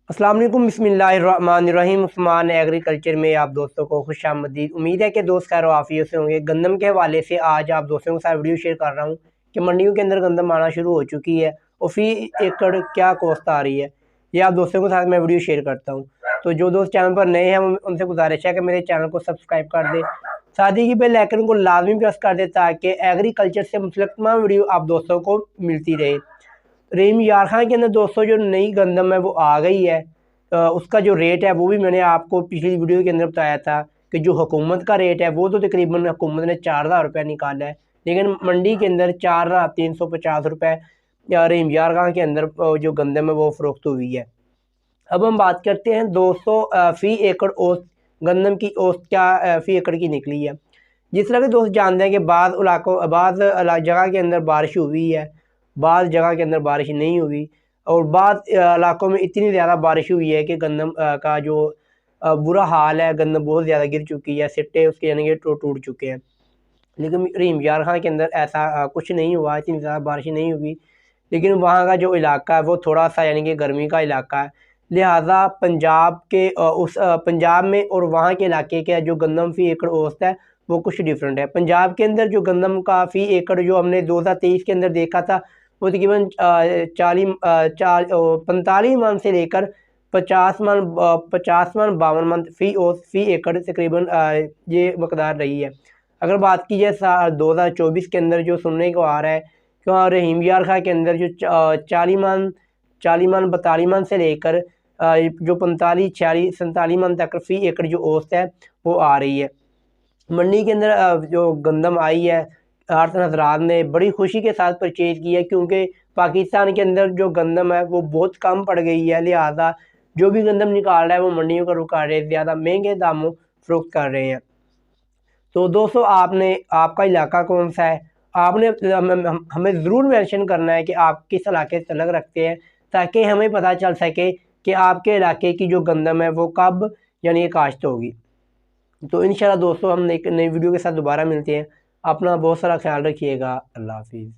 अस्सलाम वालेकुम, बिस्मिल्लाहिर्रहमानिर्रहीम। उस्मान एग्रीकल्चर में आप दोस्तों को खुश आमदीद। उम्मीद है कि दोस्त खैर आफियत से होंगे। गंदम के हवाले से आज आप दोस्तों के साथ वीडियो शेयर कर रहा हूँ कि मंडियों के अंदर गंदम आना शुरू हो चुकी है और फी एकड़ क्या कॉस्ट आ रही है, ये आप दोस्तों के साथ मैं वीडियो शेयर करता हूँ। तो जो दोस्त चैनल पर नए हैं उनसे गुजारिश है कि मेरे चैनल को सब्सक्राइब कर दे, साथ ही बेल आइकन को लाजमी प्रेस कर दे ताकि एग्रीकल्चर से मुतल्लिक़ तमाम वीडियो आप दोस्तों को मिलती रहे। रहीम यार खान के अंदर दोस्तों जो नई गंदम है वो आ गई है। उसका जो रेट है वो भी मैंने आपको पिछली वीडियो के अंदर बताया था कि जो हुकूमत का रेट है वो तो तकरीबन हुकूमत ने 4,000 रुपये निकाला है, लेकिन मंडी के अंदर 4,350 रुपये या रहीम यार खान के अंदर जो गंदम है वो फ़रोख्त हुई है। अब हम बात करते हैं 200 फ़ी एकड़ औसत गंदम की औसत क्या फ़ी एकड़ की निकली है। जिस तरह के दोस्त जानते हैं कि बाद जगह के अंदर बारिश हुई है, बाद जगह के अंदर बारिश नहीं हुई, और बाद इलाकों में इतनी ज़्यादा बारिश हुई है कि गंदम का जो बुरा हाल है, गंदम बहुत ज़्यादा गिर चुकी है, सिट्टे उसके यानी कि टूट चुके हैं। लेकिन रहीम यार खान के अंदर ऐसा कुछ नहीं हुआ, इतनी ज़्यादा बारिश नहीं हुई। लेकिन वहाँ का जो इलाका है वो थोड़ा सा यानी कि गर्मी का इलाका है, लिहाजा पंजाब के पंजाब में और वहाँ के इलाके के जो गंदम फ़ी एकड़ औसत है वो कुछ डिफरेंट है। पंजाब के अंदर जो गंदम का फ़ी एकड़ जो हमने 2023 के अंदर देखा था वो तकरीबन 45 मन से लेकर 50 मन 52 मन फ़ी एकड़ तकरीबन ये मकदार रही है। अगर बात की जाए 2024 के अंदर जो सुनने को आ रहा है कि वहाँ रहीम यार खां के अंदर जो 40 मन 42 मन से लेकर जो 45 46 47 मन तक फ़ी एकड़ जो औसत है वो आ रही है। मंडी के अंदर जो गंदम आई है आड़तन हज़रात ने बड़ी खुशी के साथ परचेज़ की है, क्योंकि पाकिस्तान के अंदर जो गंदम है वो बहुत कम पड़ गई है, लिहाजा जो भी गंदम निकाल रहा है वो मंडियों का रुख कर रहे हैं, ज़्यादा महंगे दामों फ़रोख्त कर रहे हैं। तो दोस्तों आपका इलाका कौन सा है, आपने हमें ज़रूर मेंशन करना है कि आप किस इलाके से तल्लुक़ रखते हैं, ताकि हमें पता चल सके कि आपके इलाके की जो गंदम है वो कब यानी कि काश्त होगी। तो इंशाल्लाह दोस्तों हम एक नई वीडियो के साथ दोबारा मिलते हैं। अपना बहुत सारा ख्याल रखिएगा। अल्लाह हाफ़िज़।